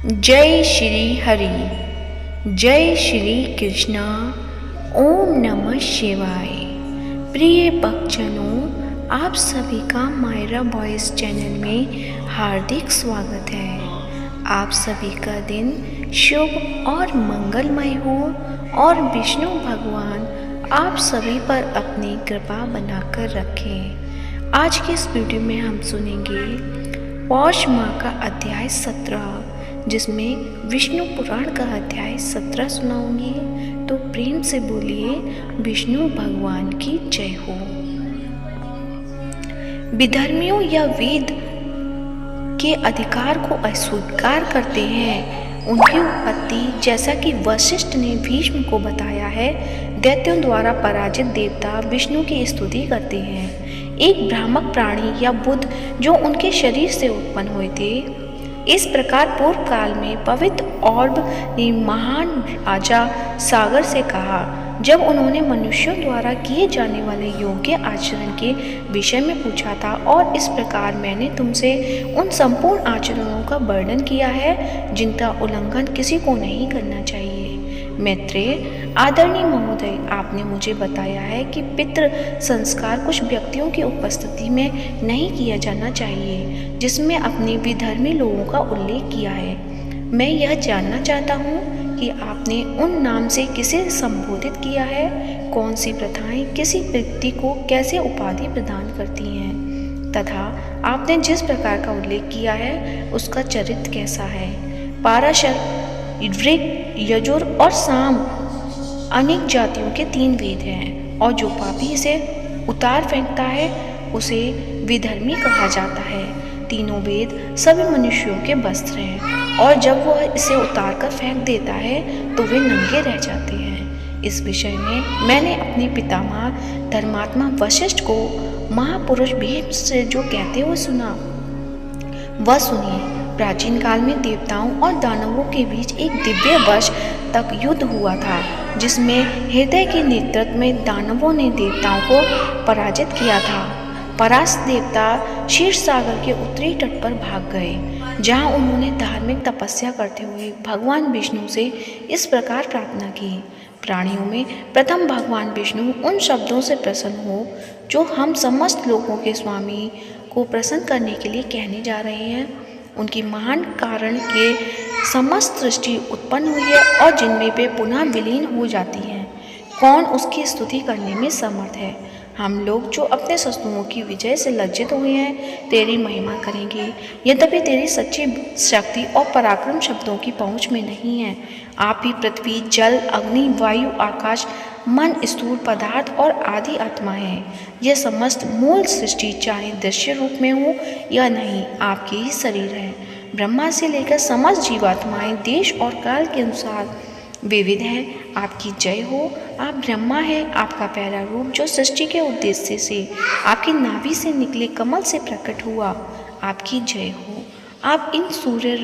जय श्री हरि। जय श्री कृष्णा। ओम नमः शिवाय। प्रिय भक्तजनों, आप सभी का मायरा वॉइस चैनल में हार्दिक स्वागत है। आप सभी का दिन शुभ और मंगलमय हो और विष्णु भगवान आप सभी पर अपनी कृपा बनाकर रखें। आज के इस वीडियो में हम सुनेंगे पौष माह का अध्याय 17, जिसमें विष्णु पुराण का अध्याय 17 सुनाऊंगी। तो प्रेम से बोलिए विष्णु भगवान की जय हो। विधर्मियों या वेद के अधिकार को अस्वीकार करते हैं, उनकी उत्पत्ति जैसा कि वशिष्ठ ने भीष्म को बताया है, दैत्यों द्वारा पराजित देवता विष्णु की स्तुति करते हैं। एक भ्रामक प्राणी या बुद्ध जो उनके शरीर से उत्पन्न हुए थे। इस प्रकार पूर्व काल में पवित्र और्ब ने महान राजा सागर से कहा, जब उन्होंने मनुष्यों द्वारा किए जाने वाले योग्य आचरण के विषय में पूछा था, और इस प्रकार मैंने तुमसे उन संपूर्ण आचरणों का वर्णन किया है जिनका उल्लंघन किसी को नहीं करना चाहिए। मैत्रेय, आदरणीय महोदय, आपने मुझे बताया है कि पितृ संस्कार कुछ व्यक्तियों की उपस्थिति में नहीं किया जाना चाहिए, जिसमें अपने विधर्मी लोगों का उल्लेख किया है। मैं यह जानना चाहता हूँ कि आपने उन नाम से किसे संबोधित किया है। कौन सी प्रथाएं किसी व्यक्ति को कैसे उपाधि प्रदान करती हैं, तथा आपने जिस प्रकार का उल्लेख किया है उसका चरित्र कैसा है। पाराशर, ऋग, यजुर और साम अनेक जातियों के 3 वेद हैं, और जो पापी इसे उतार फेंकता है उसे विधर्मी कहा जाता है। तीनों वेद सभी मनुष्यों के वस्त्र हैं, और जब वह इसे उतार कर फेंक देता है तो वे नंगे रह जाते हैं। इस विषय में मैंने अपने पितामह धर्मात्मा वशिष्ठ को महापुरुष भीष्म से जो कहते हुए सुना, वह सुनिए। प्राचीन काल में देवताओं और दानवों के बीच एक दिव्य वर्ष तक युद्ध हुआ था, जिसमें हृदय के नेतृत्व में दानवों ने देवताओं को पराजित किया था। परास्त देवता क्षीर सागर के उत्तरी तट पर भाग गए, जहां उन्होंने धार्मिक तपस्या करते हुए भगवान विष्णु से इस प्रकार प्रार्थना की। प्राणियों में प्रथम भगवान विष्णु उन शब्दों से प्रसन्न हो जो हम समस्त लोगों के स्वामी को प्रसन्न करने के लिए कहने जा रहे हैं। उनकी महान कारण के समस्त सृष्टि उत्पन्न हुई है, और जिनमें वे पुनः विलीन हो जाती हैं। कौन उसकी स्तुति करने में समर्थ है। हम लोग जो अपने शत्रुओं की विजय से लज्जित हुए हैं, तेरी महिमा करेंगे, यद्यपि तेरी सच्ची शक्ति और पराक्रम शब्दों की पहुँच में नहीं है। आप ही पृथ्वी, जल, अग्नि, वायु, आकाश, मन, स्थूल पदार्थ और आदि आत्मा है। यह समस्त मूल सृष्टि चाहे दृश्य रूप में हो या नहीं, आपके ही शरीर है। ब्रह्मा से लेकर समस्त जीवात्माएं देश और काल के अनुसार विविध हैं। आपकी जय हो। आप ब्रह्मा है, आपका पहला रूप जो सृष्टि के उद्देश्य से आपकी नाभि से निकले कमल से प्रकट हुआ, आपकी जय हो। आप इन सूर्य,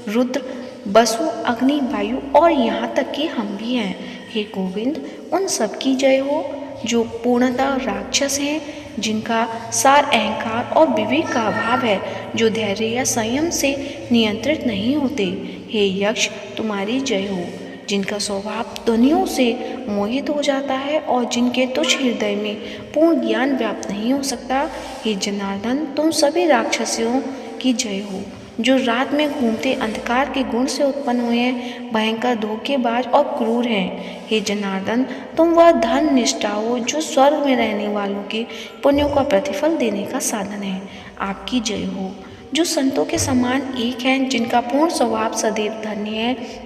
रुद्र, वसु, अग्नि, वायु और यहाँ तक कि हम भी हैं। हे गोविंद, उन सब की जय हो जो पूर्णतः राक्षस हैं, जिनका सार अहंकार और विवेक का अभाव है, जो धैर्य या संयम से नियंत्रित नहीं होते। हे यक्ष, तुम्हारी जय हो, जिनका स्वभाव ध्वनियों से मोहित हो जाता है और जिनके तुच्छ हृदय में पूर्ण ज्ञान व्याप्त नहीं हो सकता। हे जनार्दन, तुम सभी राक्षसियों की जय हो, जो रात में घूमते अंधकार के गुण से उत्पन्न हुए हैं, भयंकर, धोखेबाज और क्रूर हैं। हे जनार्दन, तुम वह धन निष्ठा हो जो स्वर्ग में रहने वालों के पुण्यों का प्रतिफल देने का साधन है। आपकी जय हो, जो संतों के समान एक हैं, जिनका पूर्ण स्वभाव सदैव धन्य है,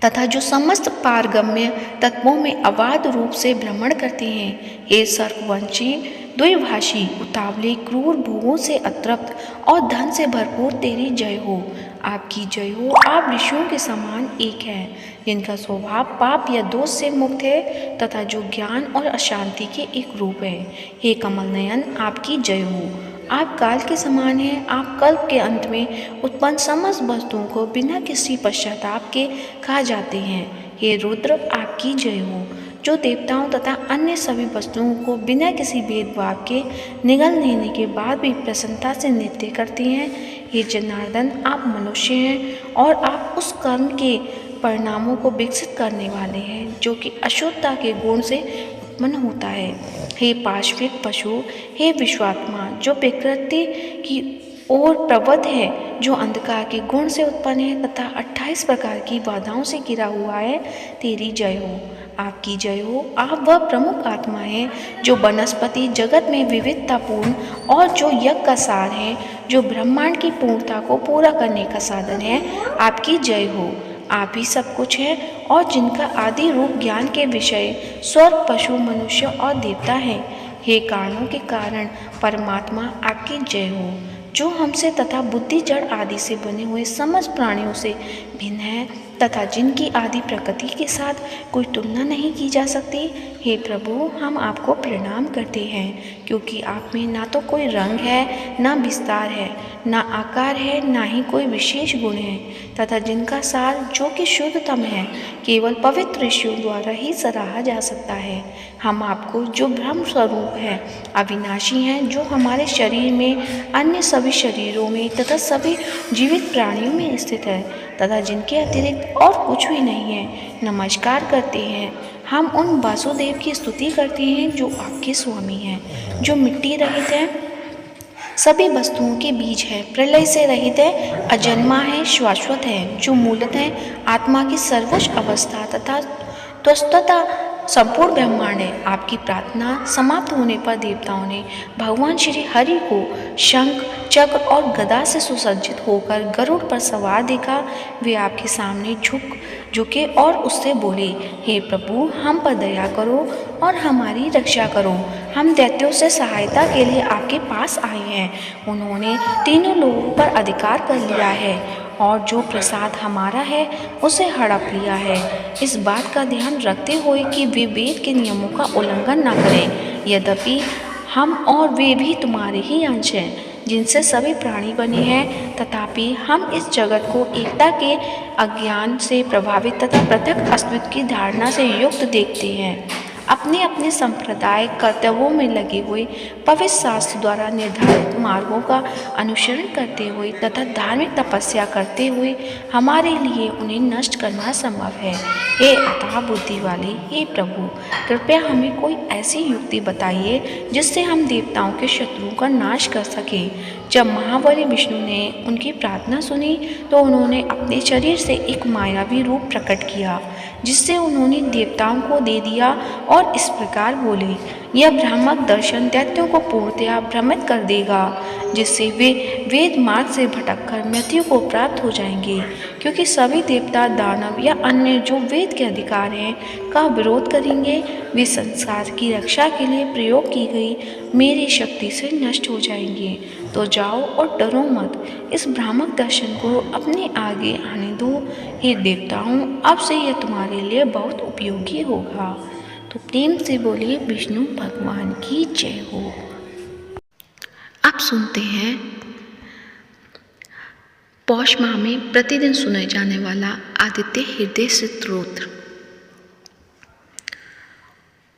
तथा जो समस्त पारगम्य तत्वों में अबाध रूप से भ्रमण करते हैं। हे सर्पवंशी, द्विभाषी, उतावले, क्रूर, भोगों से अतृप्त और धन से भरपूर, तेरी जय हो। आपकी जय हो। आप ऋषियों के समान एक हैं, जिनका स्वभाव पाप या दोष से मुक्त है, तथा जो ज्ञान और अशांति के एक रूप है। हे कमल नयन, आपकी जय हो। आप काल के समान हैं। आप कल्प के अंत में उत्पन्न समस्त वस्तुओं को बिना किसी पश्चाताप के खा जाते हैं। हे रुद्र, आपकी जय हो, जो देवताओं तथा अन्य सभी वस्तुओं को बिना किसी भेदभाव के निगल लेने के बाद भी प्रसन्नता से नृत्य करती हैं। हे जनार्दन, आप मनुष्य हैं और आप उस कर्म के परिणामों को विकसित करने वाले हैं जो कि अशुद्धता के गुण से उत्पन्न होता है। हे पाशविक पशु, हे विश्वात्मा, जो प्रकृति की ओर प्रवृत्त है, जो अंधकार के गुण से उत्पन्न है तथा 28 प्रकार की बाधाओं से घिरा हुआ है, तेरी जय हो, आपकी जय हो। आप वह प्रमुख आत्मा हैं जो वनस्पति जगत में विविधतापूर्ण और जो यज्ञ का सार है, जो ब्रह्मांड की पूर्णता को पूरा करने का साधन है, आपकी जय हो। आप ही सब कुछ हैं और जिनका आदि रूप ज्ञान के विषय स्वर्ग, पशु, मनुष्य और देवता हैं। हे कारणों के कारण परमात्मा, आपकी जय हो, जो हमसे तथा बुद्धि, जड़ आदि से बने हुए समस्त प्राणियों से भिन्न है तथा जिनकी आदि प्रकृति के साथ कोई तुलना नहीं की जा सकती। हे प्रभु, हम आपको प्रणाम करते हैं क्योंकि आप में ना तो कोई रंग है, ना विस्तार है, ना आकार है, ना ही कोई विशेष गुण है तथा जिनका सार जो कि शुद्धतम है केवल पवित्र ऋषियों द्वारा ही सराहा जा सकता है। हम आपको जो ब्रह्म स्वरूप है, अविनाशी हैं, जो हमारे शरीर में, अन्य सभी शरीरों में तथा सभी जीवित प्राणियों में स्थित है तथा जिनके अतिरिक्त और कुछ भी नहीं है, नमस्कार करते हैं। हम उन वासुदेव की स्तुति करते हैं जो आपके स्वामी हैं, जो मिट्टी रहित है, सभी वस्तुओं के बीज है, प्रलय से रहित है, अजन्मा है, शाश्वत है, जो मूलतः है आत्मा की सर्वोच्च अवस्था तथा त्वस्तता संपूर्ण ब्रह्मांड है। आपकी प्रार्थना समाप्त होने पर देवताओं ने भगवान श्री हरि को शंख, चक्र और गदा से सुसज्जित होकर गरुड़ पर सवार देखा। वे आपके सामने झुके और उससे बोले, हे प्रभु, हम पर दया करो और हमारी रक्षा करो। हम दैत्यों से सहायता के लिए आपके पास आए हैं। उन्होंने तीनों लोगों पर अधिकार कर लिया है और जो प्रसाद हमारा है उसे हड़प लिया है। इस बात का ध्यान रखते हुए कि वे वेद के नियमों का उल्लंघन न करें। यद्यपि हम और वे भी तुम्हारे ही अंश हैं जिनसे सभी प्राणी बने हैं, तथापि हम इस जगत को एकता के अज्ञान से प्रभावित तथा पृथक अस्तित्व की धारणा से युक्त देखते हैं। अपने अपने संप्रदाय कर्तव्यों में लगे हुए पवित्र शास्त्र द्वारा निर्धारित मार्गों का अनुसरण करते हुए तथा धार्मिक तपस्या करते हुए हमारे लिए उन्हें नष्ट करना संभव है। हे अथाह बुद्धि वाले, हे प्रभु, कृपया हमें कोई ऐसी युक्ति बताइए जिससे हम देवताओं के शत्रुओं का नाश कर सकें। जब महाबली विष्णु ने उनकी प्रार्थना सुनी तो उन्होंने अपने शरीर से एक मायावी रूप प्रकट किया जिससे उन्होंने देवताओं को दे दिया और इस प्रकार बोले, यह भ्रामक दर्शन दैत्यों को पूर्णतया भ्रमित कर देगा जिससे वे वेद मार्ग से भटककर मृत्यु को प्राप्त हो जाएंगे, क्योंकि सभी देवता, दानव या अन्य जो वेद के अधिकार हैं का विरोध करेंगे, वे संसार की रक्षा के लिए प्रयोग की गई मेरी शक्ति से नष्ट हो जाएंगे। तो जाओ और डरो मत, इस भ्रामक दर्शन को अपने आगे आने दो। हे देवताओं, अब से यह तुम्हारे लिए बहुत उपयोगी होगा। तो प्रेम से बोलिए विष्णु भगवान की जय हो। अब सुनते हैं पौष माह में प्रतिदिन सुने जाने वाला आदित्य हृदय स्तोत्र।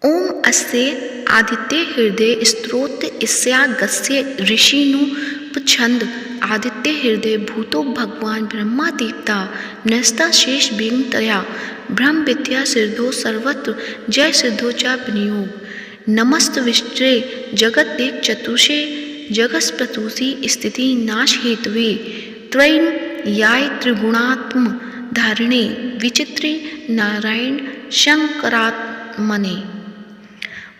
ओम अस्य आदित्य हृदय स्तोत्र इस्यागस्य ऋषिनु छंद आदित्य हृदय भूतो भगवान ब्रह्मा देवता नस्ता शेष बिंगतया ब्रह्म विद्या सिद्धो सर्वत्र जय सिद्धो चा विनियोग नमस्त विष्टे जगत देख चतुषे जगस्पतुषी स्थिति नाश हेतवे त्रैन याय त्रिगुणात्म धारिणे विचित्रे नारायण शंकरात्मने।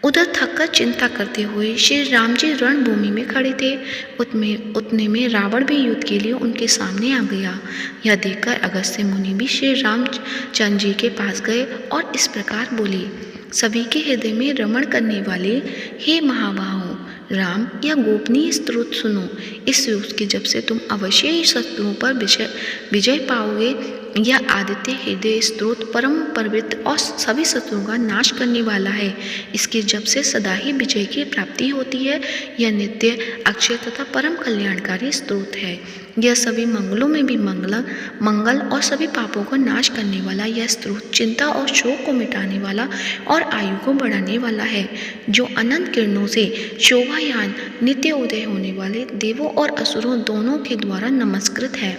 उधर थककर चिंता करते हुए श्री राम जी रणभूमि में खड़े थे। उतने में रावण भी युद्ध के लिए उनके सामने आ गया। यह देखकर अगस्त्य मुनि भी श्री रामचंद्र जी के पास गए और इस प्रकार बोले, सभी के हृदय में रमण करने वाले हे महाबाहो राम, यह गोपनीय स्तोत्र सुनो। इस युद्ध के जब से तुम अवश्य ही शत्रुओं पर विजय पाओगे। यह आदित्य हृदय स्तोत्र परम पवित्र और सभी शत्रुओं का नाश करने वाला है। इसके जब से सदा ही विजय की प्राप्ति होती है। यह नित्य अक्षय तथा परम कल्याणकारी स्तोत्र है। यह सभी मंगलों में भी मंगल और सभी पापों को नाश करने वाला यह स्तोत्र चिंता और शोक को मिटाने वाला और आयु को बढ़ाने वाला है, जो अनंत किरणों से शोभायान नित्य उदय होने वाले देवों और असुरों दोनों के द्वारा नमस्कृत है।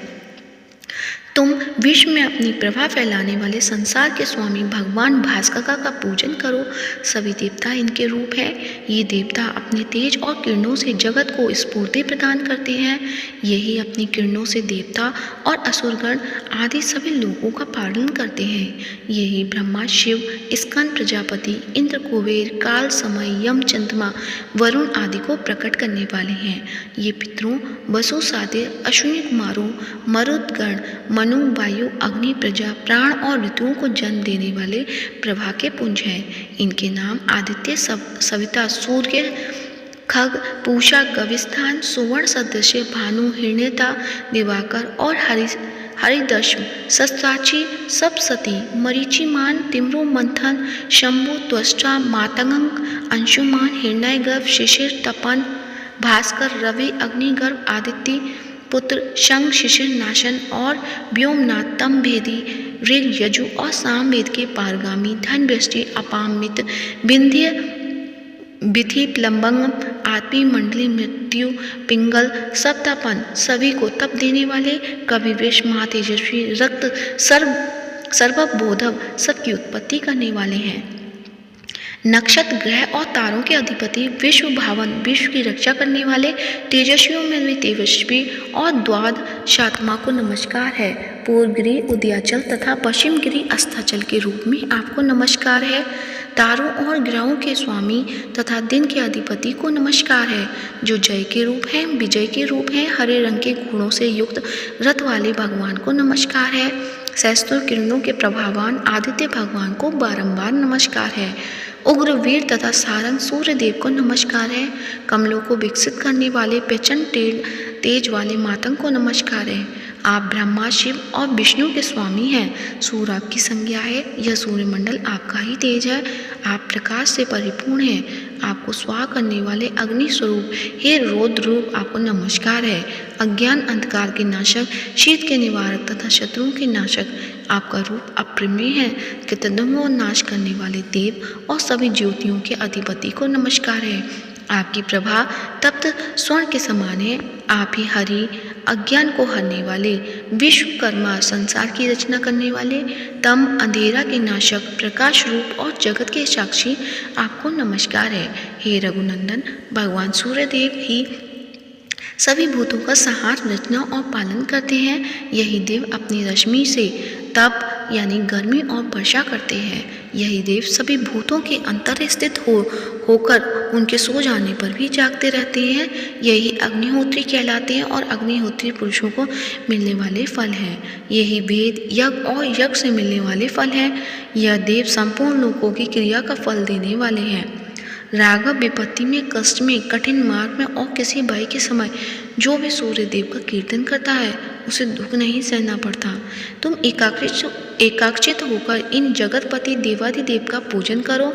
तुम विश्व में अपनी प्रभा फैलाने वाले संसार के स्वामी भगवान भास्कर का पूजन करो। सभी देवता इनके रूप हैं। ये देवता अपने तेज और किरणों से जगत को स्फूर्ति प्रदान करते हैं। यही अपनी किरणों से देवता और असुरगण आदि सभी लोगों का पालन करते हैं। यही ब्रह्मा, शिव, स्कंद, प्रजापति, इंद्र, कुबेर, काल, समय, यम, चंद्रमा, वरुण आदि को प्रकट करने वाले हैं। ये पितरों, वसु, सादे, अश्विनी कुमारों, मरुदगण, मनु, वायु, अग्नि, प्रजा, प्राण और ऋतुओं को जन्म देने वाले प्रभा के पुंज हैं। इनके नाम आदित्य, सविता, सूर्य, खग, पूषा, गविस्थान, सुवर्ण सदृश्य, भानु, हिरण्यता, दिवाकर और हरिदश्म, सस्त्राची, सप्तसती, मरीचिमान, तिम्रो, मंथन, शंभु, त्वष्टा, मातंग, अंशुमान, हिरण्यगर्भ, शिशिर, तपन, भास्कर, रवि, अग्निगर्भ, आदित्य पुत्र, शंख, शिशिर, नाशन और व्योमनाथ, तम भेदी, ऋग, यजु और साम वेद के पारगामी, धन, वृष्टि, अपामित, विंध्य, विधि, प्लम्बंगम, आत्मी, मंडली, मृत्यु, पिंगल, सप्तापन, सभी को तप देने वाले, कवि, विष, महातेजस्वी, रक्त, सर्वबोधव, सबकी उत्पत्ति करने वाले हैं। नक्षत्र, ग्रह और तारों के अधिपति, विश्व भावन, विश्व की रक्षा करने वाले, तेजस्वियों में भी तेजस्वी और द्वादशात्मा को नमस्कार है। पूर्व गिरि उदयाचल तथा पश्चिम गिरि अस्ताचल के रूप में आपको नमस्कार है। तारों और ग्रहों के स्वामी तथा दिन के अधिपति को नमस्कार है, जो जय के रूप हैं, विजय के रूप हैं। हरे रंग के घोड़ों से युक्त रथ वाले भगवान को नमस्कार है। सहस्त्र किरणों के प्रभावान आदित्य भगवान को बारंबार नमस्कार है। उग्र, वीर तथा सारंग सूर्य देव को नमस्कार है। कमलों को विकसित करने वाले प्रचंड तेज वाले मातंग को नमस्कार है। आप ब्रह्मा, शिव और विष्णु के स्वामी हैं। सूर्य आपकी संज्ञा है। यह सूर्यमंडल आपका ही तेज है। आप प्रकाश से परिपूर्ण हैं। आपको स्वाहा करने वाले अग्नि स्वरूप हे रौद्र रूप आपको नमस्कार है। अज्ञान अंधकार के नाशक, शीत के निवारक तथा शत्रुओं के नाशक आपका रूप अप्रमेय है। कृतज्ञों नाश करने वाले देव और सभी ज्योतियों के अधिपति को नमस्कार है। आपकी प्रभा तप्त स्वर्ण के समान है। आप ही हरि, अज्ञान को हरने वाले, विश्वकर्मा, संसार की रचना करने वाले, तम अंधेरा के नाशक, प्रकाश रूप और जगत के साक्षी आपको नमस्कार है। हे रघुनंदन, भगवान सूर्यदेव ही सभी भूतों का संहार, रचना और पालन करते हैं। यही देव अपनी रश्मि से तप यानी गर्मी और वर्षा करते हैं। यही देव सभी भूतों के अंतर स्थित होकर उनके सो जाने पर भी जागते रहते हैं। यही अग्निहोत्री कहलाते हैं और अग्निहोत्री पुरुषों को मिलने वाले फल हैं। यही वेद, यज्ञ और यज्ञ से मिलने वाले फल हैं। यह देव संपूर्ण लोगों की क्रिया का फल देने वाले हैं। राघव, विपत्ति में, कष्ट में, कठिन मार्ग में और किसी भय के समय जो भी सूर्य देव का कीर्तन करता है उसे दुख नहीं सहना पड़ता। तुम एकाग्रचित होकर इन जगतपति देवाधिदेव का पूजन करो।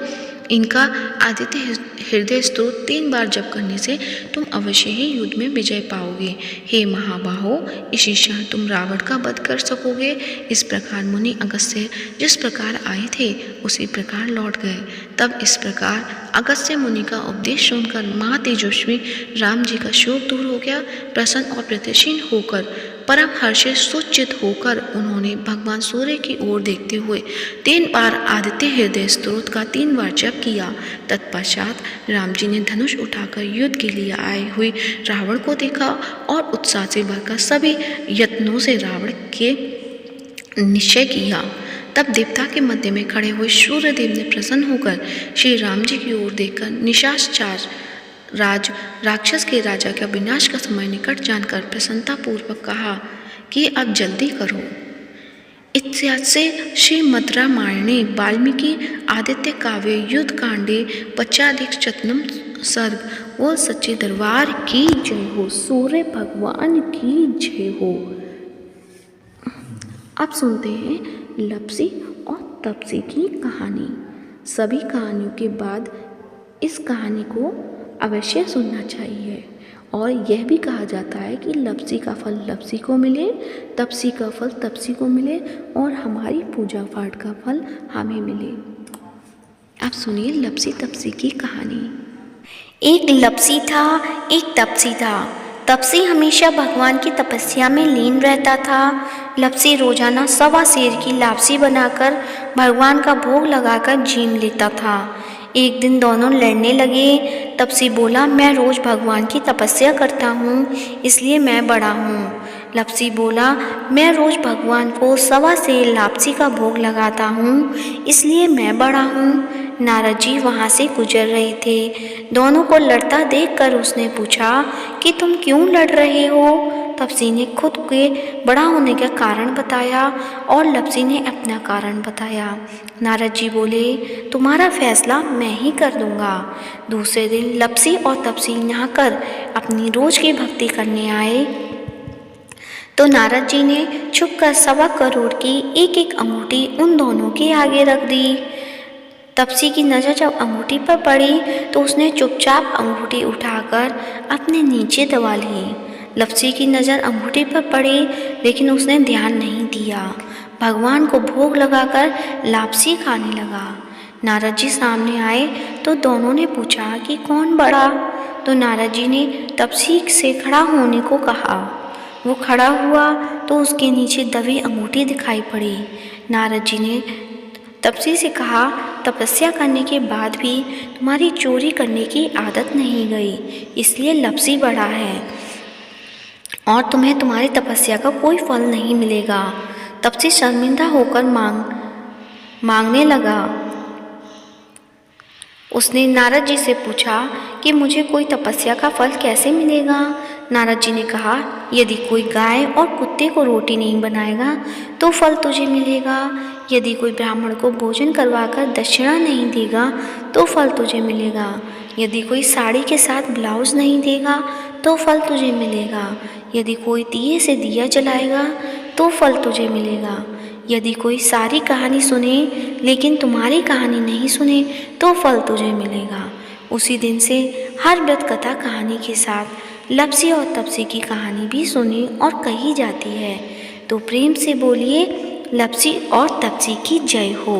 इनका आदित्य हृदय स्तोत्र 3 बार जप करने से तुम अवश्य ही युद्ध में विजय पाओगे। हे महाबाहो, इसी क्षण तुम रावण का वध कर सकोगे। इस प्रकार मुनि अगस्त्य जिस प्रकार आए थे उसी प्रकार लौट गए। तब इस प्रकार अगस्त्य मुनि का उपदेश सुनकर महातेजस्वी राम जी का शोक दूर हो गया। प्रसन्न और प्रतिशील होकर, परम हर्षित सुचित होकर उन्होंने भगवान सूर्य की ओर देखते हुए 3 बार आदित्य हृदय स्तोत्र का 3 बार जप किया। तत्पश्चात राम जी ने धनुष उठाकर युद्ध के लिए आए हुए रावण को देखा और उत्साह से भरकर सभी यत्नों से रावण के निश्चय किया। तब देवता के मध्य में खड़े हुए सूर्यदेव ने प्रसन्न होकर श्री राम जी की ओर देखकर निशाचर राक्षस के राजा का विनाश का समय निकट जानकर प्रसन्नता पूर्वक कहा कि अब जल्दी करो। इत्यादि श्रीमद् रामायणे वाल्मीकि आदित्य काव्य युद्ध कांडे 25 सर्ग। वो सच्चे दरबार की जय हो, सूर्य भगवान की जय हो। अब सुनते हैं लप्सी और तपसी की कहानी। सभी कहानियों के बाद इस कहानी को अवश्य सुनना चाहिए। और यह भी कहा जाता है कि लप्सी का फल लप्सी को मिले, तपसी का फल तपसी को मिले और हमारी पूजा पाठ का फल हमें मिले। अब सुनिए लप्सी तपसी की कहानी। एक लप्सी था, एक तपसी था। तपसी हमेशा भगवान की तपस्या में लीन रहता था। लपसी रोजाना 1.25 सेर की लापसी बनाकर भगवान का भोग लगाकर जीम लेता था। एक दिन दोनों लड़ने लगे। तपसी बोला, मैं रोज भगवान की तपस्या करता हूँ, इसलिए मैं बड़ा हूँ। लपसी बोला, मैं रोज भगवान को 1.25 सेर लापसी का भोग लगाता हूँ, इसलिए मैं बड़ा हूँ। नारद जी वहाँ से गुजर रहे थे। दोनों को लड़ता देखकर उसने पूछा कि तुम क्यों लड़ रहे हो? तपसी ने खुद के बड़ा होने का कारण बताया और लपसी ने अपना कारण बताया। नारद जी बोले, तुम्हारा फैसला मैं ही कर दूंगा। दूसरे दिन लपसी और तपसी नहाकर अपनी रोज की भक्ति करने आए तो नारद जी ने छुपकर 1.25 करोड़ की एक अंगूठी उन दोनों के आगे रख दी। तपसी की नज़र जब अंगूठी पर पड़ी तो उसने चुपचाप अंगूठी उठाकर अपने नीचे दबा ली। लपसी की नज़र अंगूठी पर पड़ी लेकिन उसने ध्यान नहीं दिया। भगवान को भोग लगाकर लापसी खाने लगा। नारद जी सामने आए तो दोनों ने पूछा कि कौन बड़ा? तो नारद जी ने तपसी से खड़ा होने को कहा। वो खड़ा हुआ तो उसके नीचे दबी अंगूठी दिखाई पड़ी। नारद जी ने तपसी से कहा, तपस्या करने के बाद भी तुम्हारी चोरी करने की आदत नहीं गई, इसलिए लपसी बड़ा है और तुम्हें तुम्हारी तपस्या का कोई फल नहीं मिलेगा। तपसी शर्मिंदा होकर मांगने लगा। उसने नारद जी से पूछा कि मुझे कोई तपस्या का फल कैसे मिलेगा? नारद जी ने कहा, यदि कोई गाय और कुत्ते को रोटी नहीं बनाएगा तो फल तुझे मिलेगा। यदि कोई ब्राह्मण को भोजन करवाकर दक्षिणा नहीं देगा तो फल तुझे मिलेगा। यदि कोई साड़ी के साथ ब्लाउज नहीं देगा तो फल तुझे मिलेगा। यदि कोई दिए से दिया जलाएगा तो फल तुझे मिलेगा। यदि कोई सारी कहानी सुने लेकिन तुम्हारी कहानी नहीं सुने तो फल तुझे मिलेगा। उसी दिन से हर व्रत कथा कहानी के साथ लपसी और तपसी की कहानी भी सुनी और कही जाती है। तो प्रेम से बोलिए, लपसी और तपसी की जय हो।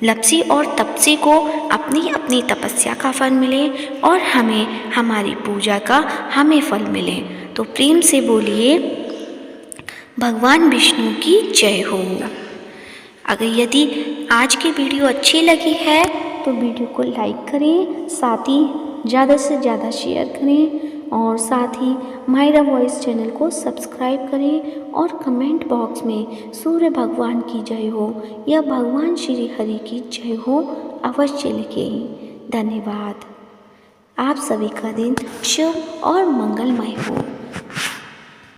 लपसी और तपसी को अपनी अपनी तपस्या का फल मिले और हमें हमारी पूजा का हमें फल मिले। तो प्रेम से बोलिए, भगवान विष्णु की जय हो। यदि आज की वीडियो अच्छी लगी है तो वीडियो को लाइक करें, साथ ही ज़्यादा से ज़्यादा शेयर करें और साथ ही मायरा वॉइस चैनल को सब्सक्राइब करें और कमेंट बॉक्स में सूर्य भगवान की जय हो या भगवान श्री हरि की जय हो अवश्य लिखें। धन्यवाद। आप सभी का दिन शुभ और मंगलमय हो।